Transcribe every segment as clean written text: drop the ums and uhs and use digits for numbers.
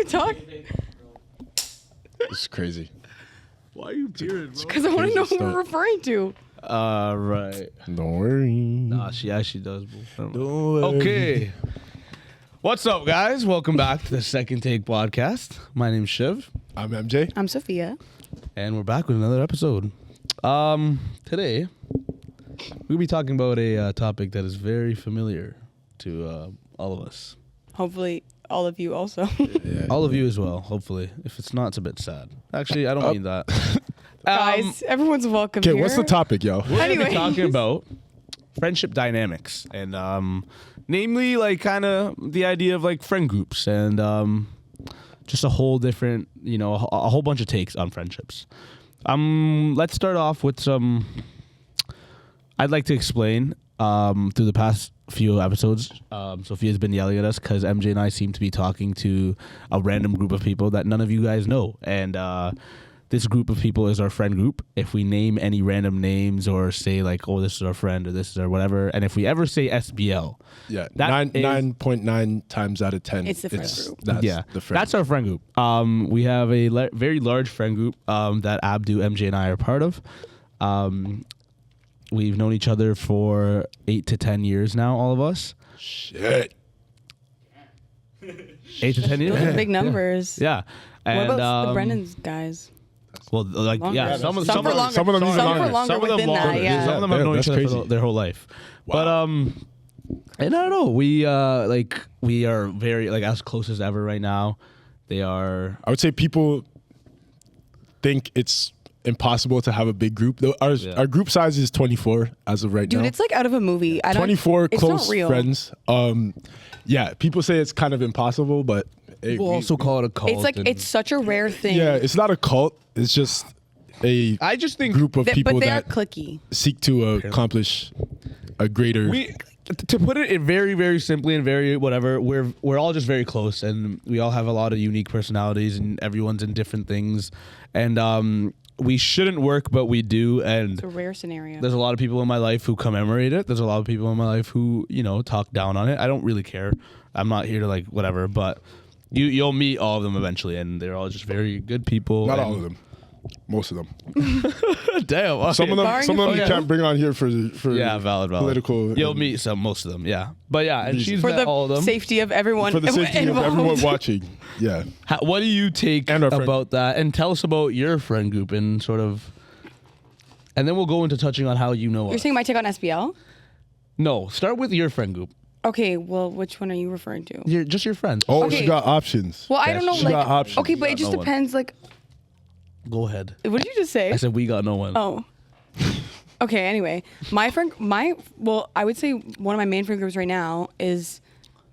talking. It's crazy. Why are you peering, bro? Because I want to know who Start. we're referring to. Right. Don't worry. Nah, she actually does, bro. Don't worry. Okay. What's up, guys? Welcome back to the Second Take podcast. My name's Shiv, I'm MJ. I'm Sophia. and we're back with another episode. Today, we'll be talking about a topic that is very familiar to all of us. Hopefully, all of you also. Yeah. All of you as well, hopefully. If it's not, it's a bit sad. Actually, I don't mean that. Guys, everyone's welcome Okay, here. what's the topic, yo? We're going to be Anyways. talking about friendship dynamics and namely like kind of the idea of like friend groups and just a whole different, you know, a whole bunch of takes on friendships. Let's start off with some. I'd like to explain through the past few episodes, Sophia's been yelling at us because MJ and I seem to be talking to a random group of people that none of you guys know, and this group of people is our friend group. If we name any random names or say like, oh, this is our friend or this is our whatever, and if we ever say SBL, Yeah, that is- 9.9 times out of 10. It's the friend group. That's the friend. that's our friend group. We have a very large friend group that Abdu, MJ, and I are part of. We've known each other for 8 to 10 years now, all of us. Shit. 8 to 10 years? Those are big numbers. Yeah. And, What about the Brennan's guys? Well, like, Longer. yeah, Yeah, some of some for them, longer. Some of them even Some for longer. longer Some of them within longer. that, yeah. Some of them have Damn, known each that's other crazy. for their whole life. Wow. But and I don't know. We are very like as close as ever right now. They are. I would say people think it's impossible to have a big group. Our group size is 24 as of right Dude, now. it's like out of a movie. I don't. 24 it's close not real. friends. Yeah, people say it's kind of impossible, but hey, We'll also call it a cult. It's like and- it's such a rare thing. yeah, it's not a cult. It's just a I just think group of people but they are that cliquey. seek to accomplish a greater. to put it very, very simply and very whatever, we're all just very close, and we all have a lot of unique personalities, and everyone's in different things, and we shouldn't work, but we do, and It's a rare scenario. there's a lot of people in my life who commemorate it. There's a lot of people in my life who, you know, talk down on it. I don't really care. I'm not here to like whatever, but you'll meet all of them eventually, and they're all just very good people. Not and- all of them. Most of them. Damn. Okay. Some of them. Barring Some of them a you few. can't bring on here for Yeah, valid. political. You'll meet most of them. Yeah, but yeah, and Reason. she's for met the all of them. safety of everyone. for the safety of involved. everyone watching. Yeah. What do you take And our friend. about that? And tell us about your friend group and sort of, and then we'll go into touching on how you know You're us. saying my take on SBL? No, start with your friend group. Okay, well, which one are you referring to? Just your friends. Oh, Okay. she got options. Well, I Yes, don't know. she Like, got options. okay, but She it just got no one. depends. Like, Go ahead. what did you just say? I said we got no one. Oh. Okay, anyway. Well, I would say one of my main friend groups right now is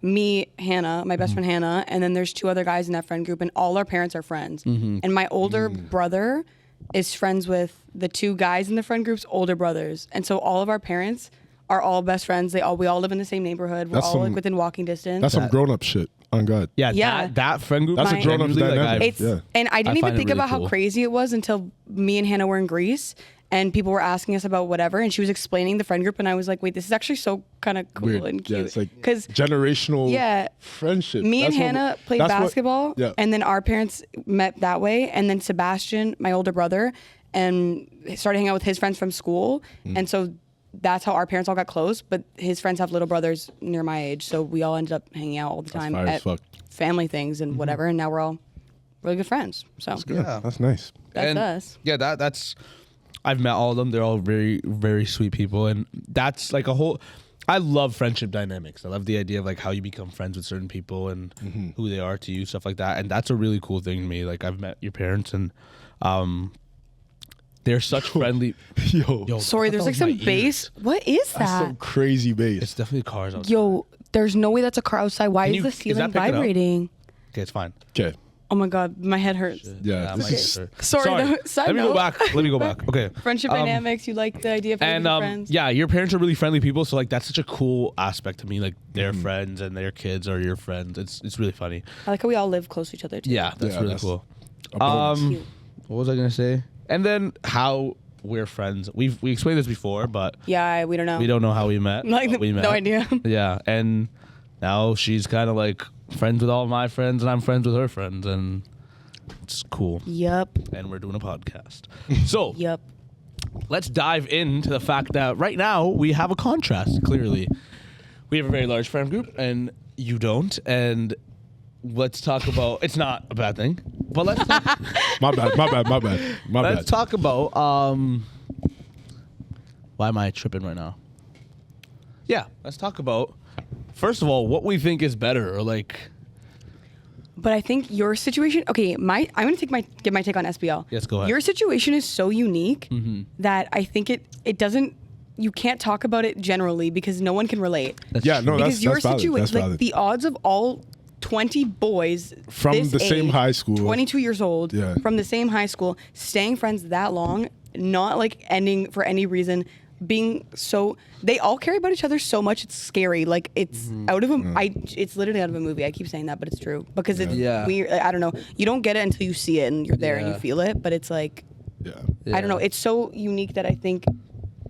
me, Hannah, my best friend Hannah, and then there's two other guys in that friend group, and all our parents are friends. And my older brother is friends with the two guys in the friend group's older brothers. And so all of our parents are all best friends. We all live in the same neighborhood. We're That's all like some- within walking distance. That's some grown up shit. On God. Yeah, Yeah. That friend group. That's a is grown-up genuinely, dynamic. It's Yeah. and I didn't I even find it think really about cool. how crazy it was until me and Hannah were in Greece and people were asking us about whatever, and she was explaining the friend group, and I was like, wait, this is actually so kind of cool Weird. and cute. Yeah, it's like because generational Yeah. friendship. me and That's what- Hannah played that's what- basketball, yeah. and then our parents met that way, and then Sebastian, my older brother, and started hanging out with his friends from school, Mm. and so that's how our parents all got close. But his friends have little brothers near my age, so we all ended up hanging out all the time fire as at fuck. family things and whatever, and now we're all really good friends. So Yeah, that's nice. that's And us. Yeah, that's. I've met all of them. They're all very, very sweet people, and that's like a whole. I love friendship dynamics. I love the idea of like how you become friends with certain people and who they are to you, stuff like that. And that's a really cool thing to me. Like I've met your parents, and they're such friendly. Yo, Sorry, there's like some bass. What is that's some that? crazy bass. It's definitely cars outside. Yo, there's no way that's a car outside. Why Can is you- the is that ceiling picking up? vibrating? Okay, it's fine. Okay. Oh my god, my head hurts. Yeah, my this is- answer. Sorry, though, side Let me go note. back. Let me go back. Okay. Friendship dynamics. You like the idea of having And friends? yeah, your parents are really friendly people, so like that's such a cool aspect to me. Like their friends and their kids are your friends. It's really funny. I like how we all live close to each other too. Yeah, that's Yeah, really that's cool. a bonus. Cute. What was I gonna say? And then how we're friends. We explained this before, but Yeah, we don't know. we don't know how we met. Like but we met. no idea. Yeah, and now she's kind of like friends with all my friends, and I'm friends with her friends, and it's cool. Yup. And we're doing a podcast. So Yup. let's dive into the fact that right now we have a contrast. Clearly, we have a very large friend group, and you don't. And let's talk about. It's not a bad thing, but let's talk, My bad. let's talk about. Why am I tripping right now? Yeah, let's talk about. First of all, what we think is better, or like. But I think your situation. Okay, I'm gonna give my take on SBL. Yes, go ahead. Your situation is so unique that I think it doesn't. You can't talk about it generally because no one can relate. Yeah, no, Because that's your valid. situation, That's like valid. the odds of all 20 boys From this the same age, high school. 22 years old, Yeah. from the same high school, staying friends that long, not like ending for any reason, being so they all care about each other so much it's scary. Like it's out of it's literally out of a movie. I keep saying that, but it's true because it's Yeah. weird. I don't know. You don't get it until you see it and you're there and you Yeah. feel it. But it's like Yeah. I don't know. It's so unique that I think.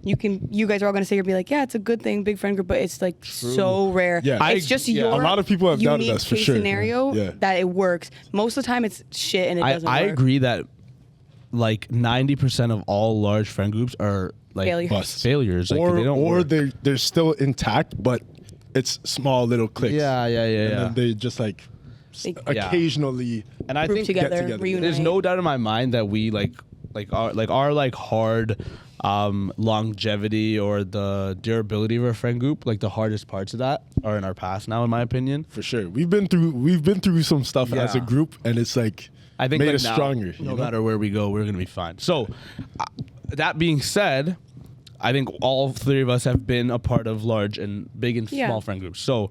You guys are all gonna say, you'll be like, yeah, it's a good thing, big friend group, but it's like so rare. Yeah. It's just yeah. your A lot of people have doubted unique us, for case sure. scenario Yeah. that it works. Most of the time, it's shit and it doesn't I work. agree that like 90% of all large friend groups are like Failures. Busts. failures. Like, or they don't work. they're still intact, but it's small little clicks. Yeah. And then they just like They- Yeah. occasionally. And I Group think together, together. reunite. there's no doubt in my mind that we like our hard longevity or the durability of our friend group, like the hardest parts of that are in our past now, in my opinion. For sure, we've been through some stuff as a Yeah. group, and it's like I think made like us now, stronger. No matter where we go, we're gonna be fine. So, that being said, I think all three of us have been a part of large and big and Yeah. small friend groups. So,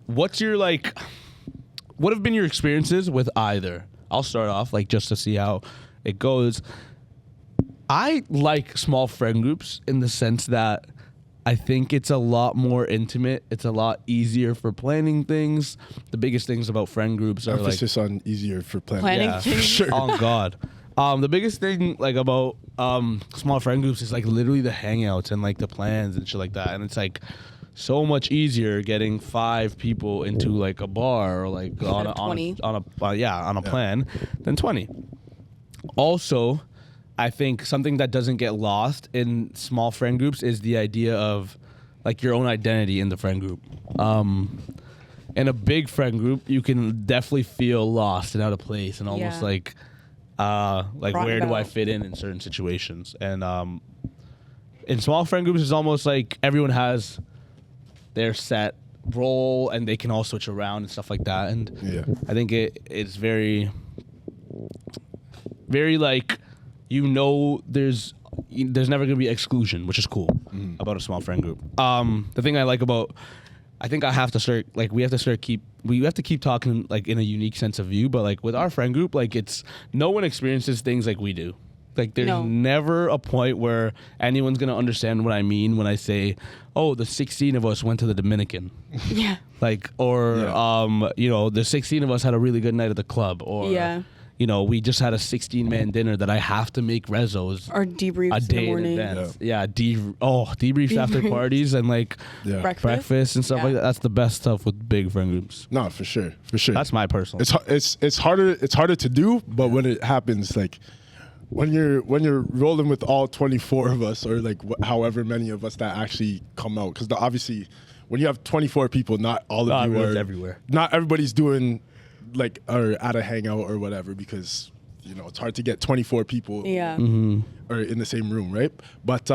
what have been your experiences with either? I'll start off like just to see how it goes. I like small friend groups in the sense that I think it's a lot more intimate. It's a lot easier for planning things. The biggest things about friend groups are like Emphasis on easier for planning. Planning. yeah, things. Sure. Oh God. The biggest thing like about small friend groups is like literally the hangouts and like the plans and shit like that. And it's like so much easier getting 5 people into like a bar or like on of 20. on a plan than 20. Also, I think something that doesn't get lost in small friend groups is the idea of like your own identity in the friend group. In a big friend group, you can definitely feel lost and out of place and almost Yeah. like Brought where do I about. fit in certain situations? And in small friend groups, it's almost like everyone has their set role and they can all switch around and stuff like that. And Yeah. I think it's very, very like, there's never gonna be exclusion, which is cool about a small friend group. The thing I like about, I think I have to start like we have to keep talking like in a unique sense of view, but like with our friend group, like it's no one experiences things like we do. Like there's No. never a point where anyone's gonna understand what I mean when I say, "Oh, the 16 of us went to the Dominican." Yeah. Like, or the 16 of us had a really good night at the club, or Yeah. we just had a 16-man dinner that I have to make rezos Or debriefs a in the day in morning. advance. Yeah, debriefs after parties and like Yeah. breakfast and stuff Yeah. like that. That's the best stuff with big friend groups. No, for sure. That's my personal. It's harder to do, but when it happens, like when you're rolling with all 24 of us, or like however many of us that actually come out, because obviously when you have 24 people, not all of you everyone's are everywhere. Not everybody's doing like or at a hangout or whatever, because it's hard to get 24 people Yeah. or in the same room, right? But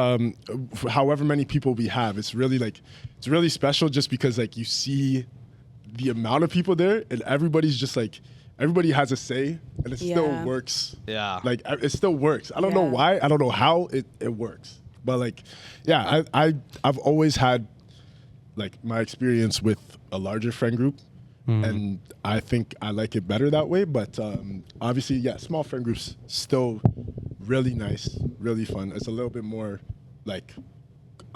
however many people we have, it's really special just because like you see the amount of people there and everybody's just like everybody has a say and it still Yeah. works. Yeah. Like it still works. I don't know Yeah. why. I don't know how it works. But like, yeah, I've always had like my experience with a larger friend group. And I think I like it better that way. But obviously, yeah, small friend groups still really nice, really fun. It's a little bit more like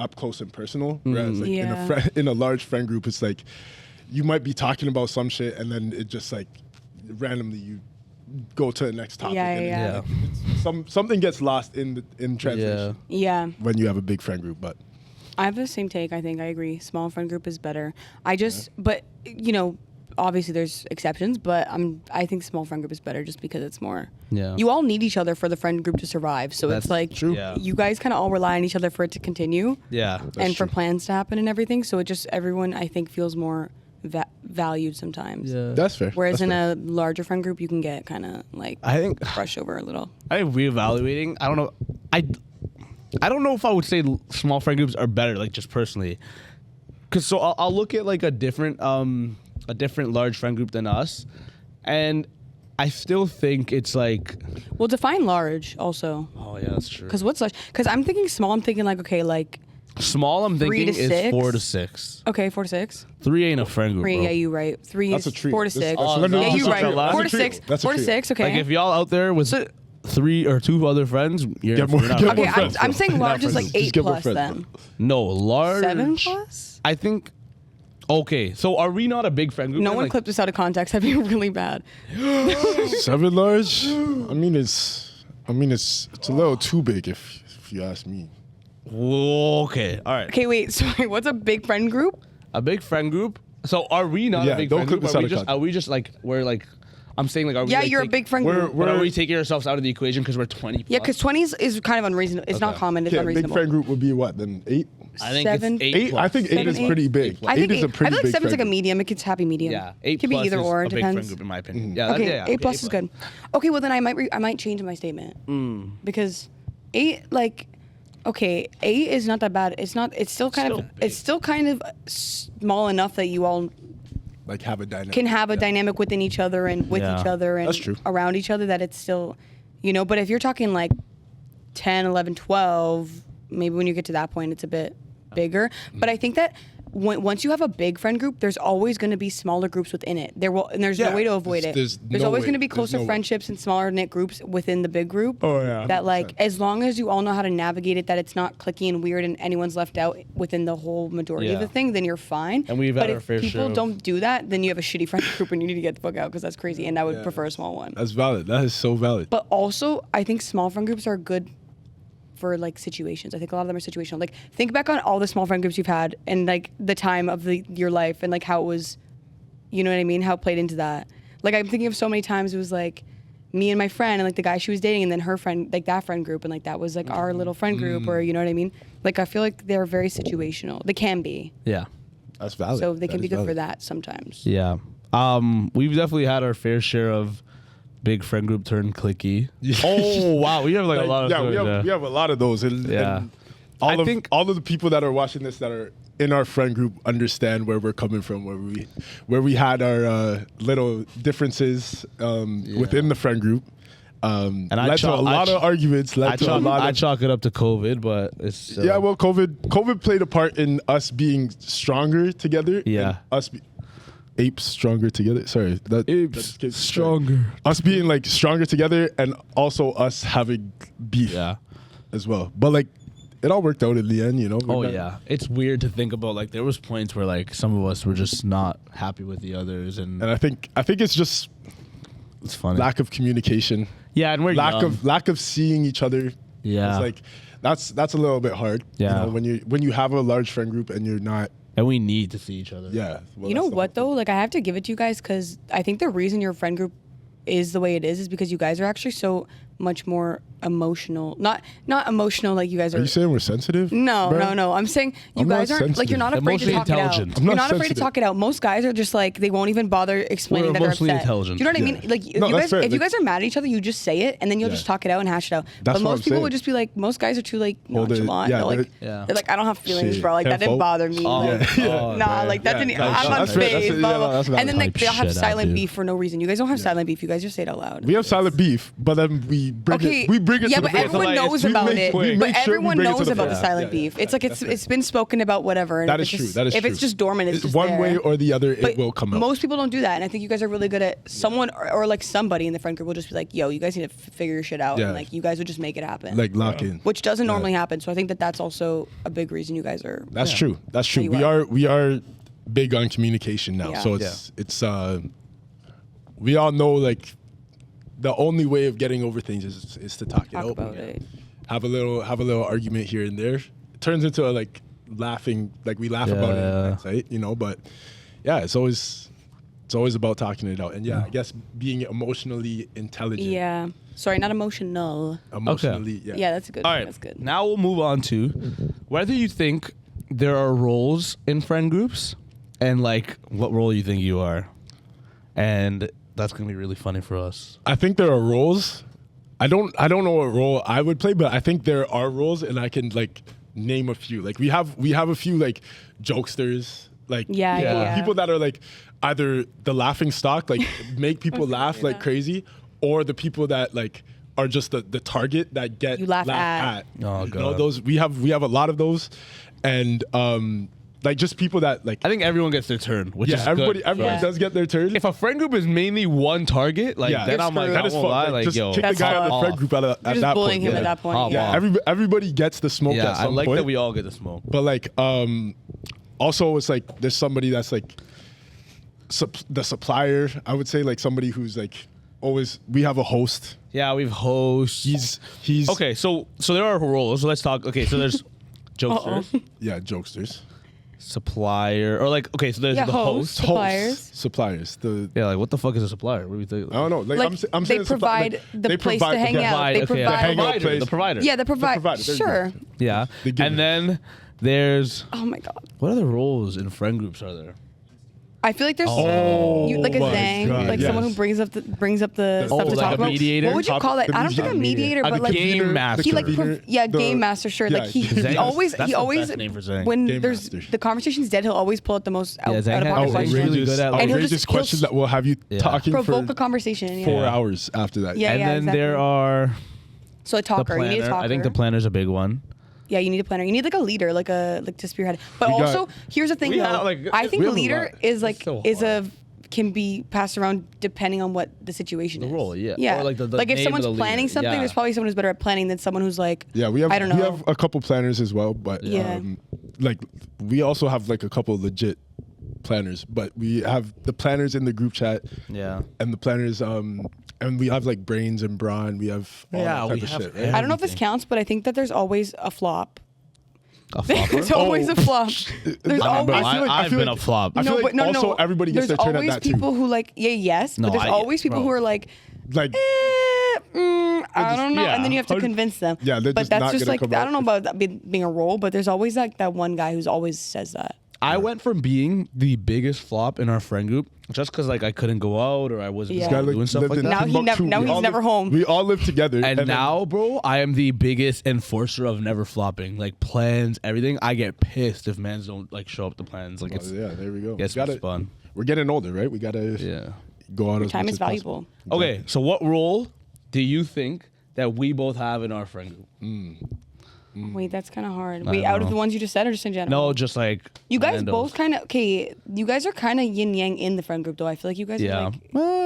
up close and personal. Whereas like Yeah. in a large friend group, it's like you might be talking about some shit and then it just like randomly you go to the next topic. Yeah, and yeah, yeah. something gets lost in translation Yeah. when you have a big friend group. But I have the same take. I think I agree. Small friend group is better. But obviously there's exceptions, but I think small friend group is better just because it's more. Yeah. You all need each other for the friend group to survive. So That's it's like true. Yeah. you guys kind of all rely on each other for it to continue. Yeah. And for true. plans to happen and everything. So it just everyone I think feels more valued sometimes. Yeah. That's fair. Whereas That's in fair. a larger friend group, you can get kind of like I think brush over a little. reevaluating. I don't know. I don't know if I would say small friend groups are better, like just personally. Cause so I'll look at like a different large friend group than us, and I still think it's like. Well, define large also. Oh yeah, that's true. Because what's large? Because I'm thinking small. I'm thinking like okay, like Small, I'm 3 thinking to is 6? 4 to 6. okay, 4 to 6. 3 ain't a friend group, 3, bro. yeah, you right. 3 That's is a trio. 4 to This- 6. oh, no, no, yeah, this you is a right. trio. That's 4 a to trio. 6. That's a 4 to trio. 6. Okay. Like if y'all out there with 3 or 2 other friends, you're Get more- you're not get friends. more Okay, friends, I'm bro. saying large is like friends. 8 Just get more plus friends, then. No, large. 7 plus? I think. Okay, so are we not a big friend group? No then? one Like, clipped this out of context. That'd be really bad. 7 large. I mean, it's a little too big if you ask me. Okay, all right. Okay, wait. Sorry. What's a big friend group? A big friend group. So are we not Yeah, a big don't friend clip group? this Are out we of just context. we're like I'm saying like are we Yeah, like, you're a big friend group. But are we taking ourselves out of the equation because we're 20 plus? Yeah, because 20 is kind of unreasonable. It's not Okay. common. It's Yeah, big unreasonable. friend group would be what then? 8. I think 7, it's 8. 8. I think 8 7, is 8. pretty big. I think 8 is a pretty I feel like big 7's like a friend group. medium. It's happy medium. Yeah, 8 Could be plus either is or. a It big friend depends. group in my Mm-hmm. opinion. Yeah, Okay, yeah, 8 plus is good. Okay, well then I might change my statement because 8 like okay 8 is not that bad. It's not. It's still kind Still of. big. It's still kind of small enough that you all Like have a dynamic. can have a Yeah. dynamic within each other and with Yeah. each other and That's true. around each other that it's still, you know. But if you're talking like 10, 11, 12, maybe when you get to that point it's a bit bigger. But I think that once you have a big friend group, there's always going to be smaller groups within it. And there's Yeah, no way to avoid it. there's There's no always way. going to be There's closer no way. friendships and smaller knit groups within the big group. Oh, yeah. That like 100%. as long as you all know how to navigate it, that it's not clicky and weird and anyone's left out within the whole majority of Yeah. the thing, then you're fine. And we've but had our if fair people share of- don't do that, then you have a shitty friend group and you need to get the fuck out because that's crazy. And I would prefer a small one. That's valid. That is so valid. But also, I think small friend groups are good for like situations. I think a lot of them are situational. Like think back on all the small friend groups you've had and like the time of your life and like how it was, you know what I mean? How it played into that. Like I'm thinking of so many times it was like me and my friend and like the guy she was dating and then her friend, like that friend group. And like that was like our little friend group or you know what I mean? Like I feel like they're very situational. They can be. Yeah. That's valid. So they can That be is good for valid. that sometimes. Yeah. We've definitely had our fair share of big friend group turn clicky. Oh wow, we have like a lot of yeah, stories, we have a lot of those. And, Yeah. and I all think- of the people that are watching this that are in our friend group understand where we're coming from, where we had our little differences within the friend group. And I led to a lot of arguments. I Led to a lot of chalk it up to COVID, but it's yeah. Well, COVID played a part in us being stronger together. Yeah. and us apes stronger together. Sorry, Apes sorry. stronger. Us being like stronger together, and also us having beef Yeah. as well. But like, it all worked out in the end, you know. Oh We're not- yeah, it's weird to think about. Like there was points where like some of us were just not happy with the others, and And I think it's just it's funny. lack of communication, Yeah, and we're young. lack of seeing each other. Yeah. It's like that's a little bit hard. Yeah. You know, when you have a large friend group and you're not. and we need to see each other. Yeah. well, You know that's the what whole though? Like I have to give it to you guys because I think the reason your friend group is the way it is because you guys are actually so much more emotional. Not emotional like you guys thing. are. Are you saying we're sensitive? No, bruh? no. I'm saying you I'm not guys aren't like you're not afraid to Emotionally talk it out. intelligent. I'm You're not not afraid to sensitive. talk it out. Most guys are just like they won't even bother explaining We're that they're emotionally upset. intelligent. Do you know what I Yeah. mean? Like No, you that's guys, fair. if you Like- guys are mad at each other, you just say it and then you'll Yeah. just talk it out and hash it out. That's but what most I'm people saying. would just be like, most guys are too like Hold it- nonchalant. yeah, They're like, Yeah. they're like, I don't have feelings, Shit. bro. Like that didn't Careful. bother me. Like, Yeah. Oh, nah, man. like that Yeah, didn't. that's- I'm that's fair. unfazed. That's- blah, yeah, blah. that's valid. And then like Type they'll have shit, silent Abdu. beef for no reason. You guys don't have silent beef. You guys just say it out loud. We have silent beef, but then we bring Okay. it. We bring it yeah, to the but front. everyone Like, knows we about make it. sure- But make sure we everyone bring it to knows the about the front. silent Yeah, beef. yeah, It's like that's fair. it's been spoken about whatever. And That if is it's true. just- That is if true. it's just dormant, it's It's just one there. way or the other. But It will come out. most people don't do that, and I think you guys are really good at. Someone or like somebody in the friend group will just be like, "Yo, you guys need to figure your shit out," Yeah. and like you guys would just make it happen. like lock in. which doesn't normally happen. So I think that that's also a big reason you guys are. That's true. That's true. you We are big on communication now. Yeah. So it's we all know like the only way of getting over things is to talk it Talk out. about it. Have a little argument here and there. It turns into a, like laughing, like we laugh about it in Yeah. hindsight, you know, but yeah, it's always It's always about talking it out. And yeah, I guess being emotionally intelligent. Yeah. Sorry, not emotional. Emotionally, yeah. Yeah, that's good. All right. That's good. Now we'll move on to whether you think there are roles in friend groups and like what role you think you are. And that's going to be really funny for us. I think there are roles. I don't know what role I would play, but I think there are roles, and I can like name a few. Like we have a few like jokesters, like Yeah. people that are like either the laughing stock, like make people laugh say like that. crazy, or the people that like are just the target that get You laugh laughed at. Oh, You know, God. those we have a lot of those, and like just people that like I think everyone gets their turn, which is everybody good. Yeah. does get their turn. If a friend group is mainly one target, like Yeah. then You're I'm like, screwed. I that is won't fun. lie, Like, like just yo, kick the That's guy out of the off. friend group at You're just that bullying point. him Yeah. at that point. Hop Yeah. off. Everybody gets the smoke Yeah, at I some like point. that we all get the smoke. But like, also it's like there's somebody that's like the supplier. I would say like somebody who's like always. We have a host. Yeah, we've hosts. He's Okay, so there are roles. So let's talk. Okay, so there's jokesters, Yeah, jokesters. supplier, or like okay, so there's Yeah, the host. host. Suppliers. Suppliers. Yeah, like what the fuck is a supplier? What do we think? I don't know. Like, Like, I'm they saying provide the place to hang out. They provide- hangout place. The provider. Yeah, the provider, there you Sure. Yeah, They give and it. then there's Oh my god. what other roles in friend groups are there? I feel like there's Oh like a my Zang, God, like someone who yes. brings up the Oh, stuff to like talk a about. mediator? What would you call that? The I don't think a mediator, The but like game convener, master. he like convener, game master, sure. yeah, Like he Zang- always that's he the always best name for Zang. when Game there's master. the conversation's dead, he'll always pull out the most out, Zang out of has- pocket oh, questions. really good at, like- And he'll outrageous just- he'll questions that will have you Yeah. talking provoke for a conversation. Yeah. 4 hours after that. Yeah. And then there exactly. are So a the talker. You need a planner. talker. I think the planner's a big one. Yeah, you need a planner. You need like a leader, like to spearhead. But We got- also, here's the thing We though. have, like, I think we have a leader lot. is like so is hard. can be passed around depending on what the situation The is. role, yeah. Yeah. Or, like, the if name of someone's the leader, planning something, yeah. there's probably someone who's better at planning than someone who's like, Yeah, we have I don't know. we have a couple planners as well, but Yeah. like we also have like a couple legit planners, but we have the planners in the group chat Yeah. and the planners and we have like brains and brawn. We have all Yeah, that type we of have shit. everything. I don't know if this counts, but I think that there's always a flop. A There's flopper? always a flop. There's I always feel like I've been a flop. I feel like also everybody gets there's their turn at always that too. people who like yes, No, but there's always people bro. who are like, Like I don't know, and then you have to Yeah. convince them. Yeah, they're but just that's not just gonna like come I out. don't know about that being a role, but there's always like that one guy who's always says that. I went from being the biggest flop in our friend group just because like I couldn't go out or I wasn't Yeah. guy, like, doing stuff lived like in that. Now he Timbuktu. now We he's all never live- home. We all live together, And then- now, bro, I am the biggest enforcer of never flopping. Like plans, everything. I get pissed if mans don't like show up to plans. Like it's yeah, there we go. gets We gotta- fun. We're getting older, right? We gotta Yeah. go out. as Time much is as valuable. possible. Okay, so what role do you think that we both have in our friend group? Wait, that's kind of hard. I Wait, don't out of know. the ones you just said, or just in general? No, just like You guys randos. both kind of okay. You guys are kind of yin yang in the friend group, though. I feel like you guys Yeah. are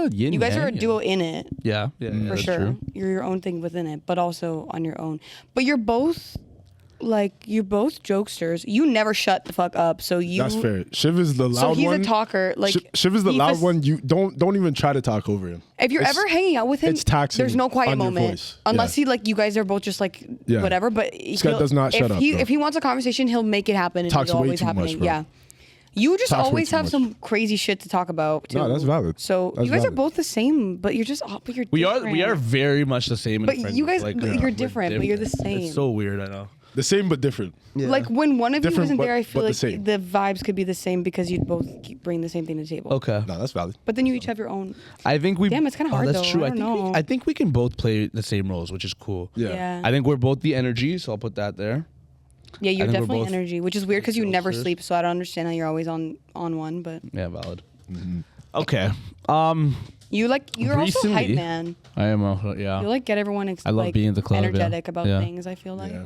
like Yin you guys are a yang, duo in it Yeah, yeah, for that's sure. true. You're your own thing within it, but also on your own. But you're both you're both jokesters. You never shut the fuck up. So you. That's fair. Shiv is the loud So he's one. a talker. Like Shiv is the he loud fac- one. You don't even try to talk over him. If you're It's- ever hanging out with him, it's taxing there's no quiet on your moment voice. unless Yeah. he like you guys are both just like Yeah. whatever. But guy he'll- does not if shut up, he bro. if he wants a conversation, he'll make it happen. And Talks it'll way always too much, happening. bro. Yeah. You just Talks way always too have much. some crazy shit to talk about too. No, that's valid. So That's you guys are valid. both the same, but you're just but you're We different. are very much the same. In But a friend you group. guys- like, but you're we're different, but you're the same. It's so weird. I know. The same but different. Like when one of you Different, wasn't but- there, I feel but the like same. the vibes could be the same because you'd both bring the same thing to the table. Okay. No, that's valid. But then you each have your own. I think we. Damn, it's kinda hard, That's though. true. I I don't think know. I think we can both play the same roles, which is cool. Yeah. Yeah. I think we're both the energy, so I'll put that there. Yeah, you're think we're definitely both energy, which is weird because you never jokesters. sleep. So I don't understand how you're always on one. But Yeah, valid. Mm-hmm. Okay. you're also hype Recently- man. I am also yeah. You like get everyone I love being in the club, yeah. energetic about Yeah. things. I feel like. Yeah.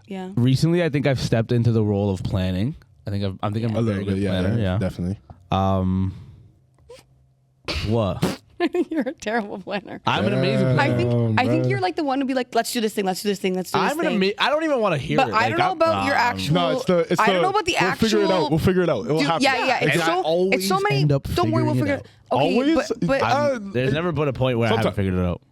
Yeah. Recently, I think I've stepped into the role of planning. I'm A a very little good bit, yeah, planner. Yeah. definitely. What? You're a terrible planner. I'm an amazing planner. I think bro. you're like the one to be like, let's do this thing, let's do this thing, let's do this I'm an thing. I don't even want to hear But it. I Like, don't know about your actual. No, it's the. I don't know about the we'll actual. figure it out. We'll figure it out. It will Dude, happen. yeah. And It's I so. It's so always many. end up Don't worry, we'll figuring figure it it. Okay, Always? but There's never been a point where I haven't Sometimes- figured it out.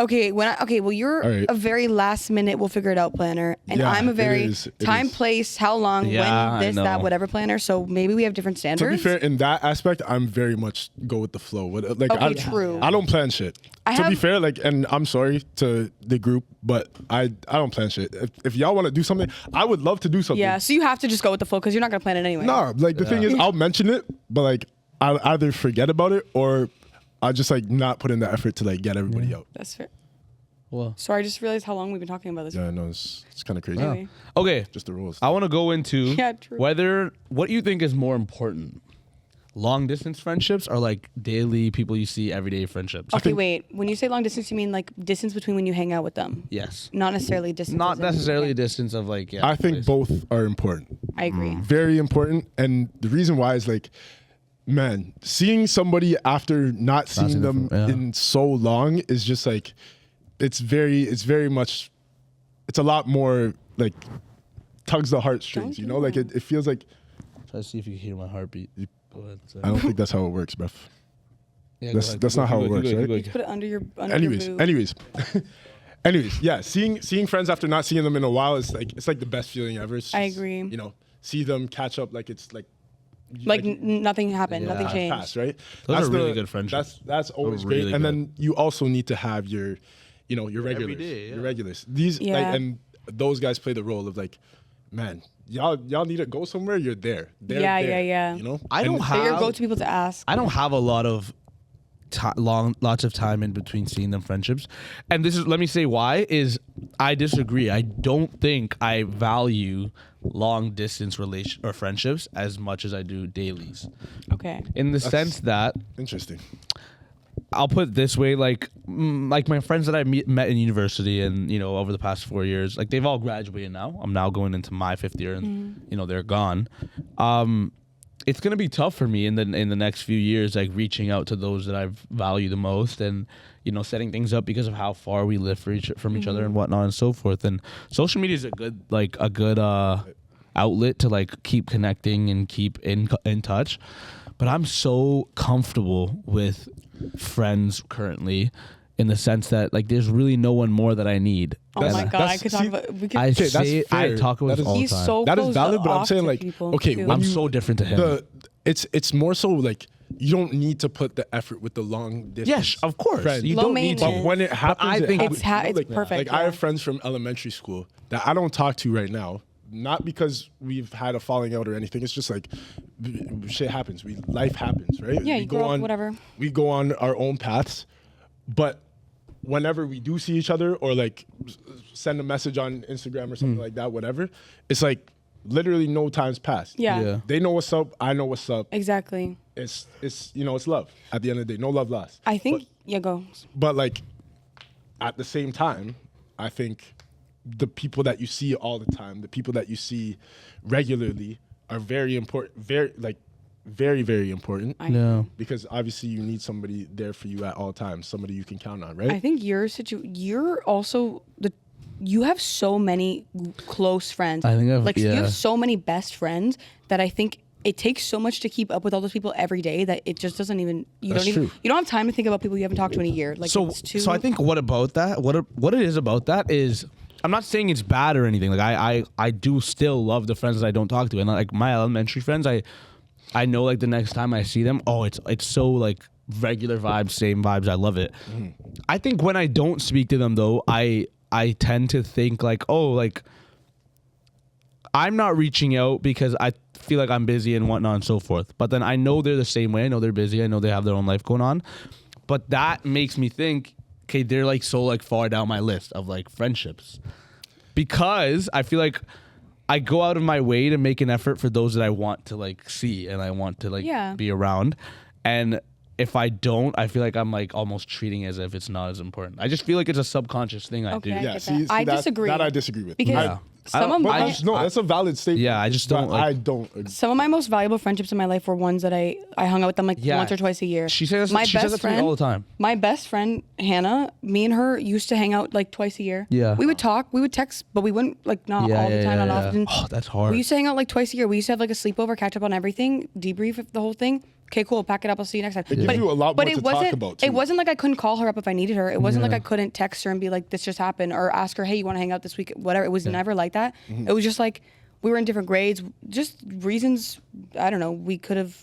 Okay, well, you're All right. a very last minute, we'll figure it out planner, and Yeah, I'm a it very is, it time, is. place, how long, Yeah, when, I this, that, know. whatever planner. So maybe we have different To standards. be fair, in that aspect, I'm very much go with the flow. Like, Okay, true. I don't plan shit. I To be have- fair, like, and I'm sorry to the group, but I don't plan shit. If y'all want to do something, I would love to do something. Yeah, so you have to just go with the flow because you're not gonna plan it anyway. Nah, like the thing is, I'll mention it, but like I'll either forget about it or I'll just like not put in the effort to like get everybody out. That's fair. Well, Sorry, I just realized how long we've been talking about this. Yeah, I know it's kind of crazy. Anyway. okay. Just the rules. I want to go into Yeah, true. what you think is more important, long distance friendships or like daily people you see everyday friendships. Okay, wait. When you say long distance, you mean like distance between when you hang out with them? Yes. Not necessarily distance. Not as in- necessarily yeah, a distance of like. Yeah, I think place. both are important. I agree. Very important, and the reason why is like, man, seeing somebody after not seeing seeing them them, yeah. in so long is just like, it's very much, it's a lot more like tugs the heartstrings, Don't you do know, like that. it feels like, Try to see if you can hear my heartbeat. Go ahead. Sorry. I don't think that's how it works, bruv. Yeah, That's- go ahead. that's Keep not how going, it keep works, going, right? keep going. Just put it under your boob. Anyways, yeah, seeing friends after not seeing them in a while is like, it's like the best feeling ever. It's I just, agree. You know, see them catch up like it's like Like nothing happened, Yeah. nothing Time changed. pass, right? Those are really good friendships. That's always really great. And good. then you also need to have your, you know, your regulars. everyday, yeah. Your regulars. These Yeah. like, and those guys play the role of like, man, y'all need to go somewhere, you're there. They're Yeah, there, yeah. You know? I don't And- have- They're your go-to people to ask. I don't have a lot of lots of time in between seeing them friendships, and this is, let me say why is I disagree. I don't think I value long distance relation or friendships as much as I do dailies, Okay. in the sense that Interesting. I'll put it this way, like my friends that I met in university and, you know, over the past 4 years, like they've all graduated now. I'm now going into my 5th year and, you know, they're gone. It's going to be tough for me in the next few years, like reaching out to those that I value the most and, you know, setting things up because of how far we live from each other and whatnot and so forth. And social media is a good outlet to like keep connecting and keep in touch. But I'm so comfortable with friends currently in the sense that like there's really no one more that I need. Oh And my god, I that's- could talk see, about. We could. I Okay, that's say I fair. talk about That it is- all the He's time. so That is closed valid, but I'm off saying to like, people, okay, too. when I'm you- so different to him. It's more so like you don't need to put the effort with the long distance. Yes, of course. friends. You Low don't need to. maintenance. But when it happens, I think- happens, It's you know, like, perfect, Like I yeah. have friends from elementary school that I don't talk to right now, not because we've had a falling out or anything. It's just like shit happens. Life happens, right? Yeah, we you go grow up, on whatever. We go on our own paths, but whenever we do see each other or like send a message on Instagram or something like that, whatever, it's like literally no time's passed. Yeah. Yeah. They know what's up. I know what's up. Exactly. It's you know, it's love. At the end of the day, no love lost. I think. Yeah, go. But like at the same time, I think the people that you see all the time, the people that you see regularly are very important, very important. No. Because obviously you need somebody there for you at all times, somebody you can count on, right? I think you're also you have so many close friends. I think you yeah. have so many best friends that I think it takes so much to keep up with all those people every day that it just doesn't even That's true. you don't have time to think about people you haven't talked to in a year. Like So it's too, so I think what about that? What it is about that is I'm not saying it's bad or anything. Like I do still love the friends that I don't talk to, and like my elementary friends, I know like the next time I see them, oh, it's so like regular vibes, same vibes. I love it. I think when I don't speak to them though, I tend to think like, oh, like I'm not reaching out because I feel like I'm busy and whatnot and so forth. But then I know they're the same way. I know they're busy. I know they have their own life going on. But that makes me think, okay, they're like so like far down my list of like friendships. Because I feel like I go out of my way to make an effort for those that I want to like see and I want to like Yeah. be around. And if I don't, I feel like I'm like almost treating it as if it's not as important. I just feel like it's a subconscious thing I Okay, do. I yeah, get see, that. I that, disagree. That I disagree with. because Yeah. some of But my that's a valid statement. Yeah, I just But don't, like- I don't agree. some of my most valuable friendships in my life were ones that I hung out with them like Yeah. once or twice a year. She says my she says best that to me all the time. My best friend Hannah, me and her used to hang out like twice a year. Yeah. We would talk, we would text, but we wouldn't like not all the time, not often. Oh, that's hard. We used to hang out like twice a year. We used to have like a sleepover, catch up on everything, debrief the whole thing. okay, cool, pack it up. I'll see you next time. It gives you a lot more to talk about, too. It wasn't like I couldn't call her up if I needed her. It wasn't like I couldn't text her and be like, this just happened, or ask her, hey, you want to hang out this week? Whatever. It was never like that. It was just like we were in different grades, just reasons. I don't know. We could have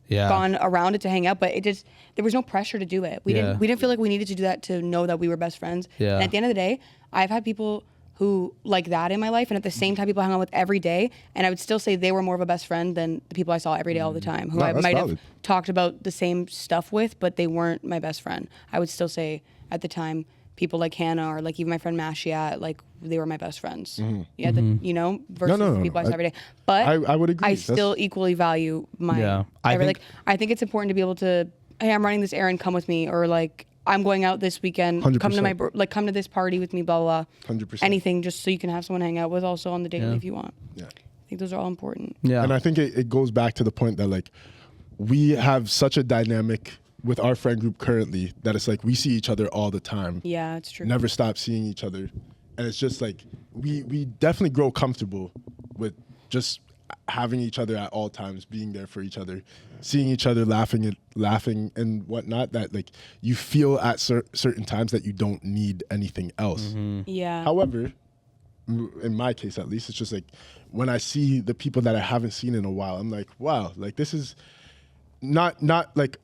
gone around it to hang out, but there was no pressure to do it. We didn't feel like we needed to do that to know that we were best friends. Yeah. And at the end of the day, I've had people who like that in my life, and at the same time people I hung out with every day, and I would still say they were more of a best friend than the people I saw every day all the time, who I might have talked about the same stuff with, but they weren't my best friend. I would still say at the time people like Hannah or like even my friend Mashia, like they were my best friends. Yeah, versus the people I saw every day. But I would agree. I still equally value my I think it's important to be able to, hey, I'm running this errand, come with me, or like I'm going out this weekend. 100%. Come to this party with me. Blah blah blah. 100%. Anything, just so you can have someone hang out with, also on the daily if you want. Yeah. I think those are all important. Yeah. And I think it goes back to the point that like we have such a dynamic with our friend group currently that it's like we see each other all the time. Yeah, it's true. Never stop seeing each other, and it's just like we definitely grow comfortable with just having each other at all times, being there for each other, seeing each other laughing and whatnot, that like you feel at certain times that you don't need anything else. Yeah. However, in my case at least, it's just like when I see the people that I haven't seen in a while, I'm like, wow, like this is not like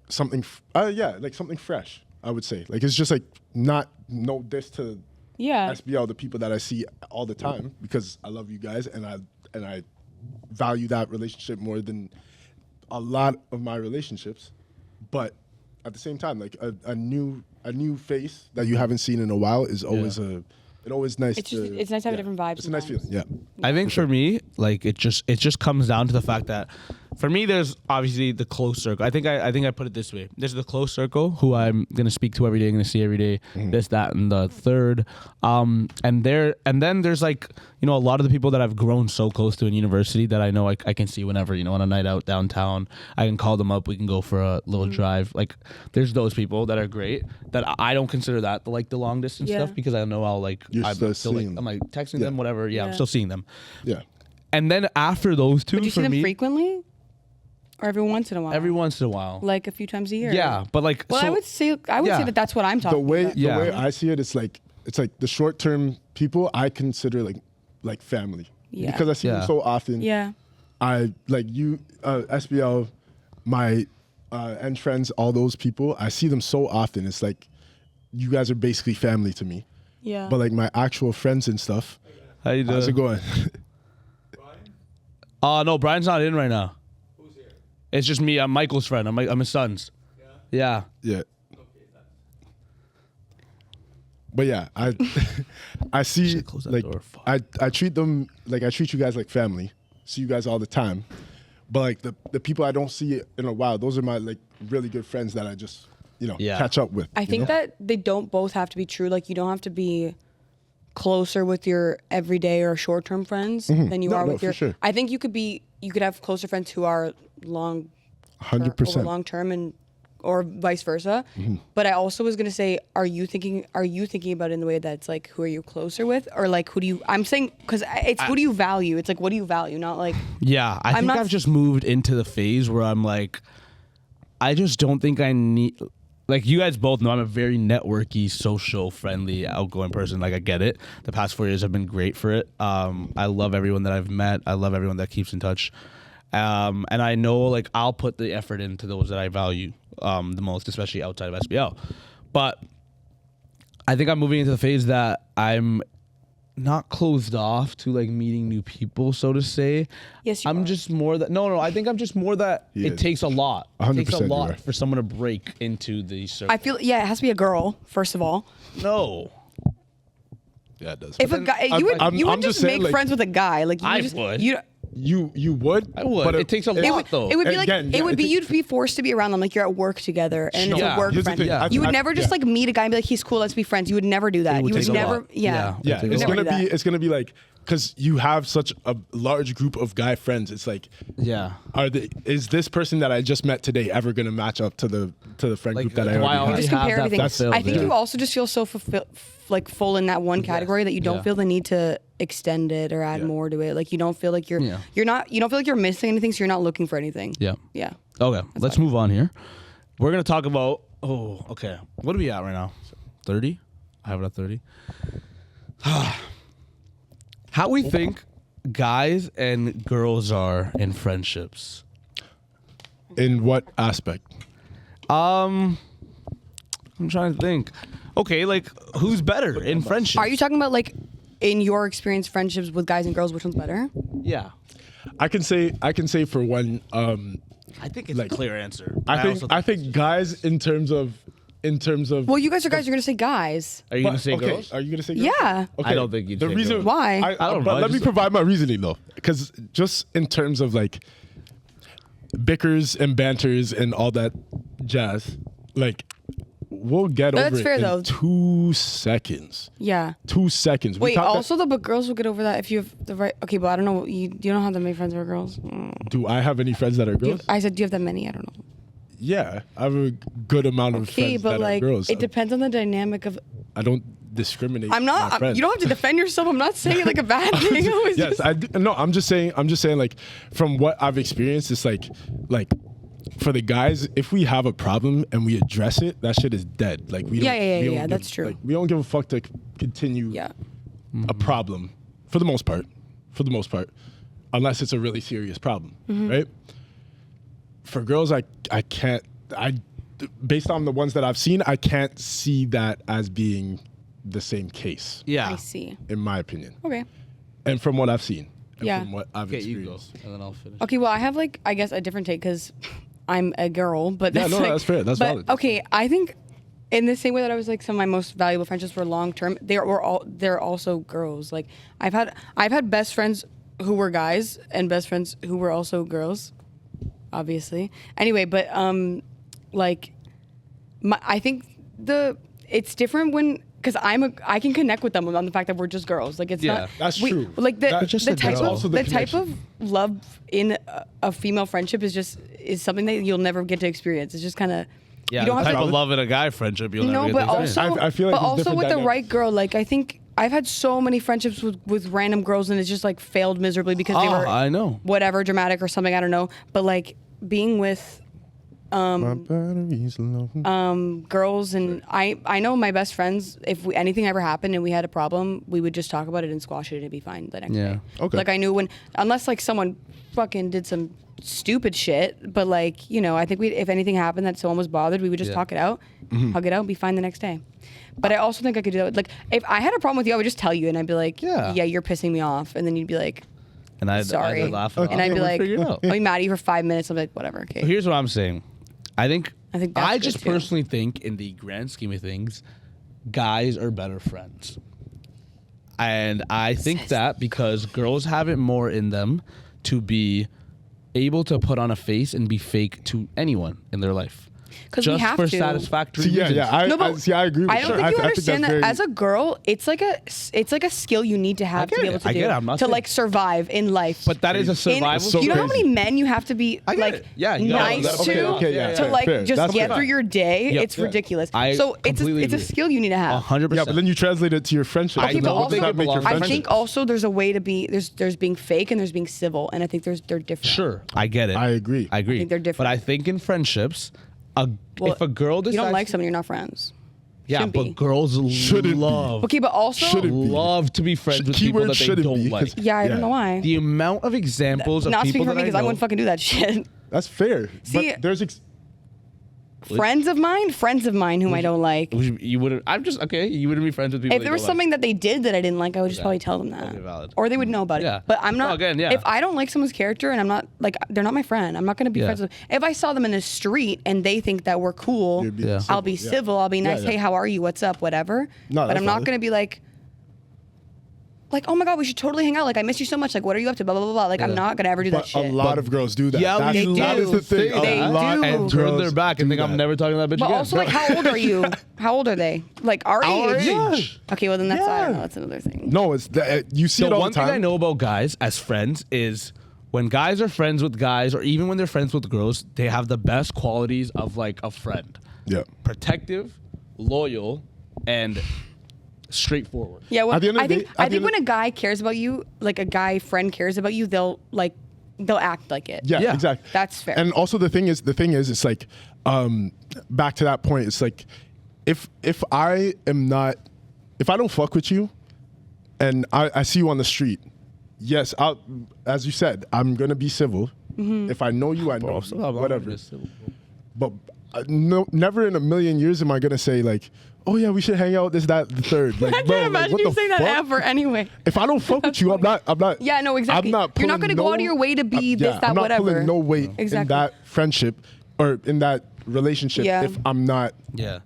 something like something fresh, I would say. Like it's just like no diss to SBL, the people that I see all the time, because I love you guys and I value that relationship more than a lot of my relationships. But at the same time, like a new face that you haven't seen in a while is always always nice. It's nice to have a different vibe. It's a nice feeling. Yeah. I think for me, like it just comes down to the fact that for me, there's obviously the close circle. I think I put it this way: there's the close circle who I'm gonna speak to every day, gonna see every day, this, that, and the third. And then there's like, a lot of the people that I've grown so close to in university that I know I can see whenever, on a night out downtown. I can call them up. We can go for a little drive. Like there's those people that are great that I don't consider that the long distance stuff, because I know I'll like You're still seeing I'm like texting them, whatever. Yeah, I'm still seeing them. Yeah. And then after those two, But do you see them frequently? Or every once in a while? Every once in a while. Like a few times a year? Yeah, but like... Well, I would say that that's what I'm talking about. The way I see it, it's like the short-term people I consider like family. Yeah. Because I see them so often. Yeah. I, like you, SBL, my and friends, all those people, I see them so often. It's like you guys are basically family to me. Yeah. But like my actual friends and stuff, How you doing? how's it going? No, Brian's not in right now. It's just me. I'm Michael's friend. I'm his son's. Yeah. Yeah. But yeah, I see close that like door. Fuck. I treat them like I treat you guys like family. See you guys all the time. But like the people I don't see in a while, those are my like really good friends that I just catch up with. I think that they don't both have to be true. Like you don't have to be closer with your everyday or short-term friends than you are with your. Sure. I think you could have closer friends who are long, 100%. long term, and or vice versa. But I also was gonna say, are you thinking about it in the way that it's like, who are you closer with, or like who do you? I'm saying because it's who do you value? It's like, what do you value? Not like. Yeah, I think I've just moved into the phase where I'm like, I just don't think I need. Like you guys both know, I'm a very networky, social, friendly, outgoing person. Like I get it. The past 4 years have been great for it. I love everyone that I've met. I love everyone that keeps in touch. And I know like I'll put the effort into those that I value the most, especially outside of SBL. But I think I'm moving into the phase that I'm not closed off to like meeting new people, so to say. Yes, you I'm are. just more that I think I'm just more that it takes a lot. It takes a 100% you are. lot for someone to break into the circle. I feel it has to be a girl first of all. No. Yeah, it does. If a guy, you would just saying, make like, friends with a guy. Like I you would. You would? I would. But It takes a lot, though. It would be like Again, yeah, you'd be forced to be around them. Like you're at work together and it's Yeah. a work Here's the friend. thing, Yeah. You would I- never just yeah. like meet a guy and be like, he's cool, let's be friends. You would never do that. It would You would take a never. lot. Yeah. Yeah, You would it's never gonna do be that. it's gonna be like, because you have such a large group of guy friends. It's like, Yeah. is this person that I just met today ever gonna match up to the friend Like, group that I why already already Just have? have compare that everything. fulfilled, I think yeah. you also just feel so full in that one category that you don't Yeah. feel the need to extend it or add Yeah. more to it. Like you don't feel like you don't feel like you're missing anything, so you're not looking for anything. Yeah. Yeah. Okay, let's move on here. We're gonna talk about. Oh, okay. What are we at right now? 30. I have it at 30. How we think guys and girls are in friendships? In what aspect? I'm trying to think. Okay, like who's better in friendships? Are you talking about like in your experience friendships with guys and girls, which one's better? Yeah, I can say for one. I think it's Like, a clear answer. I think guys in terms of. Well, you guys are guys. You're gonna say guys. Are you gonna say girls? Are you gonna say girls? Yeah. Okay. I don't think you'd the say reason girls. Why? I don't but know, let me just- provide my reasoning though, because just in terms of like bickers and banters and all that jazz, like we'll get That's over fair, it in though. 2 seconds. Yeah. 2 seconds. We Wait. talked Also, though, but girls will get over that if you have the right. Okay, but I don't know. You don't have that many friends that are girls. do I have any friends that are girls? I said, do you have that many? I don't know. Yeah, I have a good amount of Okay, friends but that like are girls. it depends on the dynamic of. I don't discriminate. I'm my not. friends. You don't have to defend yourself. I'm not saying like a bad thing. I was Yes, just- I do, no. I'm just saying like from what I've experienced, it's like for the guys, if we have a problem and we address it, that shit is dead. Like we don't. Yeah, we don't give- that's true. Like, we don't give a fuck to continue Yeah. a problem for the most part. For the most part, unless it's a really serious problem, Mm-hmm. right? For girls, I can't. Based on the ones that I've seen, I can't see that as being the same case, Yeah. I see. in my opinion, Okay. and from what I've seen, and Yeah. from what I've Okay, you go, experienced. and then I'll finish. Okay, well, I have like I guess a different take because I'm a girl, but Yeah, that's no, like, that's fair. That's but, valid. Okay, I think in the same way that I was like some of my most valuable friendships were long term. They're also girls. Like I've had best friends who were guys and best friends who were also girls, obviously. Anyway, but like I think it's different when. Because I can connect with them on the fact that we're just girls. Like it's Yeah, not. that's true. Like That's just the a type girl. of Also the the type of connection. love in a female friendship is something that you'll never get to experience. It's just kind of. Yeah, you don't the have type to. of love in a guy friendship you'll No, never but get to experience. also, I feel like but there's also different with the dynamics. right girl. Like I think I've had so many friendships with random girls, and it's just like failed miserably because they were I know. whatever dramatic or something. I don't know, but like being with My battery's low. girls and I know my best friends, if anything ever happened and we had a problem, we would just talk about it and squash it and it'd be fine the next Yeah. day. Okay. Like I knew unless like someone fucking did some stupid shit, but like, you know, I think if anything happened that someone was bothered, we would just Yeah. talk it out, hug it out, and be fine the next day. But I also think I could do that. Like if I had a problem with you, I would just tell you and I'd be like, Yeah. yeah, you're pissing me off. And then you'd be like, And I'd sorry. laugh Okay. And I'd be we'll like, figure it out. I'll be mad at you for 5 minutes. I'll be like, whatever, okay. Here's what I'm saying. I think I think that's I good, just too. personally think in the grand scheme of things, guys are better friends. And I think that because girls have it more in them to be able to put on a face and be fake to anyone in their life. 'Cause we just have for to. satisfactory See, yeah, reasons. yeah. I agree with I don't you. think you think understand that's that very- as a girl, it's like a skill you need to have get to be it. able to I do get it. I'm not to saying- like survive in life. But that is a In- survival so you know skill. how crazy. many men you have to be I get like it. Yeah, you gotta- nice okay, to okay, yeah, to fair, like fair. just That's get fair. through your day. Yep. It's ridiculous. I So it's completely a agree. skill you need to have. 100%. Yeah, but then you translate it to your friendship. I Okay, but don't also think it Does that make your belongs- I friendship? think also there's a way to be there's being fake and there's being civil, and I think they're different. Sure, I get it. I agree. I agree. think they're different. But I think in friendships, Well, if a girl decides you don't like someone, you're not friends. yeah, shouldn't but be. girls Shouldn't be. love Okay, but also Shouldn't be. love to be friends with people Keyword that they shouldn't don't be, like. 'cause- yeah, I don't Yeah. know why. The amount of examples of Not people speaking for me that because I wouldn't fucking do that shit. That's fair. See- but there's friends of mine whom I don't like. You wouldn't. I'm just okay. You wouldn't be friends with people. If there was something that they did that I didn't like, I would just Okay. probably tell them that. Okay, valid. Or they would know about Yeah. it. But I'm not. Well, again, yeah. If I don't like someone's character and I'm not like they're not my friend, I'm not gonna be Yeah. friends with. If I saw them in the street and they think that we're cool, You'd be Yeah. I'll be civil, yeah. civil. I'll be nice. yeah. Hey, how are you? What's up? Whatever. No, but that's I'm not valid. gonna be like, oh my god, we should totally hang out. Like I miss you so much. Like what are you up to? Blah blah blah. Blah. Like I'm Yeah. not gonna ever do that But shit. a lot of girls do that. Yeah, That's, they that do. is the thing. They a lot do. of and turn girls their back and do think I'm that. never talking to that bitch But again. also, like, how old are you? How old are they? Like our Our age. age. Okay, well then that's I don't Yeah. know. That's another thing. No, it's that you see it So all one the time. thing I know about guys as friends is when guys are friends with guys, or even when they're friends with girls, they have the best qualities of like a friend: Yeah. protective, loyal, and straightforward. Yeah, At the end of I the think day- at I the think end when a guy cares about you, like a guy friend cares about you, they'll like they'll act like it. Yeah, Yeah. exactly. That's fair. And also the thing is, it's like, back to that point, it's like, if I don't fuck with you, and I see you on the street, yes, as you said, I'm gonna be civil. If I know you, I know you, whatever. But no, never in a million years am I gonna say like, oh yeah, we should hang out. This, that, the third. Like, I bro, can't imagine what you the saying that fuck? ever anyway. If I don't fuck with you, I'm not. Yeah, no, exactly. I'm not. You're not pulling gonna go out of your way to be this, that, I'm not whatever. pulling no weight in Exactly. that friendship or in that relationship Yeah. if I'm not. Yeah.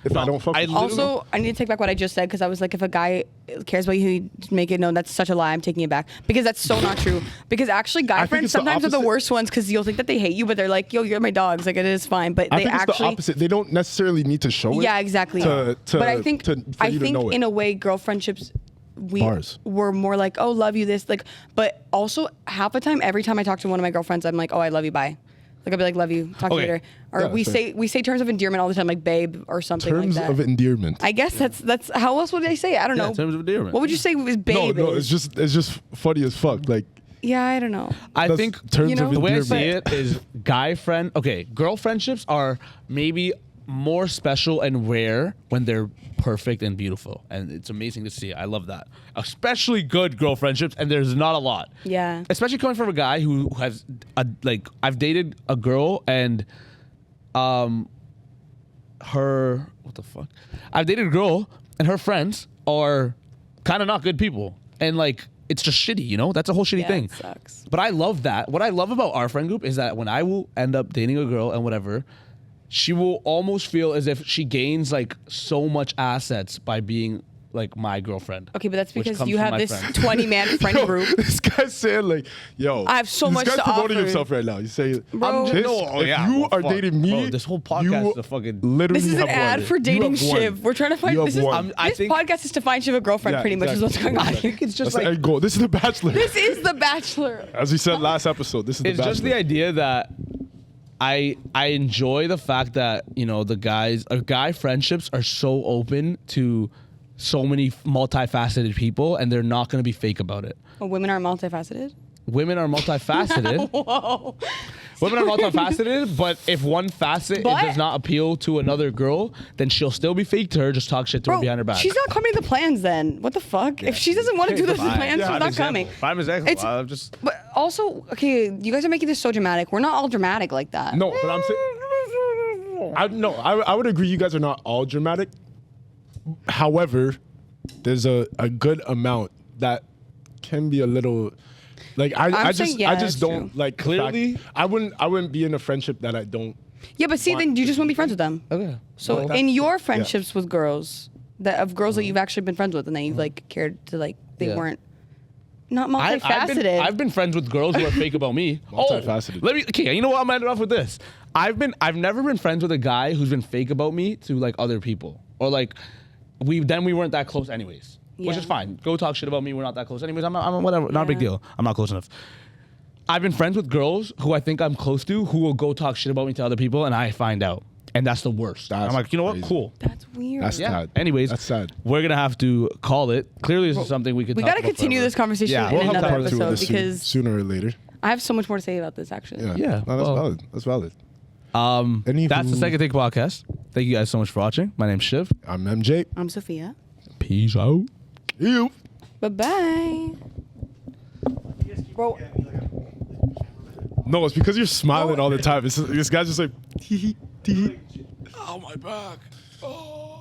If I don't fuck with you. Also, I need to take back what I just said because I was like, if a guy cares about you, he'd make it known. That's such a lie. I'm taking it back because that's so not true. Because actually, I guy think friends it's the sometimes are the opposite. worst ones because you'll think that they hate you, but they're like, yo, you're my dogs. Like, it is fine. But I they think it's the actually. opposite. They don't necessarily need to show it. Yeah, exactly. To, but I think for you to know it. in a way, girl friendships we Bars. were more like, oh, love you, this, like, but also half the time, every time I talk to one of my girlfriends, I'm like, oh, I love you, bye. Like, I'll be like, love you, talk to you Okay. later. Or Yeah, we fair. say terms of endearment all the time, like babe or something terms like that. of endearment. I guess that's how else would I say it? I don't know. terms of endearment. What would you say was babe? no, is? it's just funny as fuck. Like, Yeah, I don't know. I that's think terms you know, of the way I endearment. see it is girl friendships are maybe more special and rare when they're perfect and beautiful. And it's amazing to see. I love that. Especially good girl friendships, and there's not a lot. Yeah. Especially coming from a guy who has I've dated a girl and her what the fuck? I've dated a girl and her friends are kind of not good people. And like it's just shitty, you know? That's a whole shitty Yeah, thing. it sucks. But I love that. What I love about our friend group is that when I will end up dating a girl and whatever, she will almost feel as if she gains like so much assets by being like my girlfriend. Okay, but that's which because comes you from have my this friend. 20-man friend Yo, group. this guy's saying like, yo, I have so much This guy's to promoting offer. himself right now. He's saying, Bro. this, No, if yeah, you well, are fuck. dating me, Bro, this whole podcast you is a fucking- literally This is an have ad won. for You dating have won. Shiv. We're trying to find You this have is won. I this think- podcast is to find Shiv a girlfriend. Yeah, Pretty much is what's exactly. going on. I think it's just That's the like end goal. This is the Bachelor. This is The Bachelor. As we said last episode, this is it's the Bachelor. just the idea that I enjoy the fact that, you know, guy friendships are so open to so many multifaceted people and they're not going to be fake about it. Well, women are multifaceted. Women are multifaceted. Whoa. Women are multifaceted, but if one facet But- does not appeal to another girl, then she'll still be fake to her, just talk shit to her Bro, behind her back. she's not coming to the plans then. What the fuck? If she doesn't want to do the plans, she's not coming. Prime example. It's- I'm just But also, okay, you guys are making this so dramatic. We're not all dramatic like that. No, but I'm saying. I would agree you guys are not all dramatic. However, there's a good amount that can be a little like I saying, yeah, just that's don't true. like the Clearly- fact- I wouldn't be in a friendship that I don't. Yeah, but see, then you just want to be friends with them. okay. So Well, in your friendships with girls, that you've actually been friends with, and then you've like cared to like they Yeah. weren't not multifaceted. I've been friends with girls who are fake about me. Multifaceted. Okay, you know what? I'm gonna end it off with this. I've never been friends with a guy who's been fake about me to like other people, or like we weren't that close anyways, which Yeah. is fine. Go talk shit about me. We're not that close anyways. I'm whatever. Not a big Yeah. deal. I'm not close enough. I've been friends with girls who I think I'm close to who will go talk shit about me to other people, and I find out, and that's the worst. That's I'm like, you know what? crazy. Cool. That's weird. That's Yeah. sad. Anyways, That's sad. we're gonna have to call it. Clearly, this is something we could. we got got to continue this conversation Yeah, in we'll have another Part two of episode this because sooner or later. I have so much more to say about this actually. Yeah. Yeah, No, that's well- valid. That's valid. That's the Anywho. Second Take podcast. Thank you guys so much for watching. My name's Shiv. I'm MJ. I'm Sophia. Peace out. You. Bye bye. Bro, No, it's because you're smiling all the time. This guy's just like, tee hee, tee hee. Oh, my back. Oh.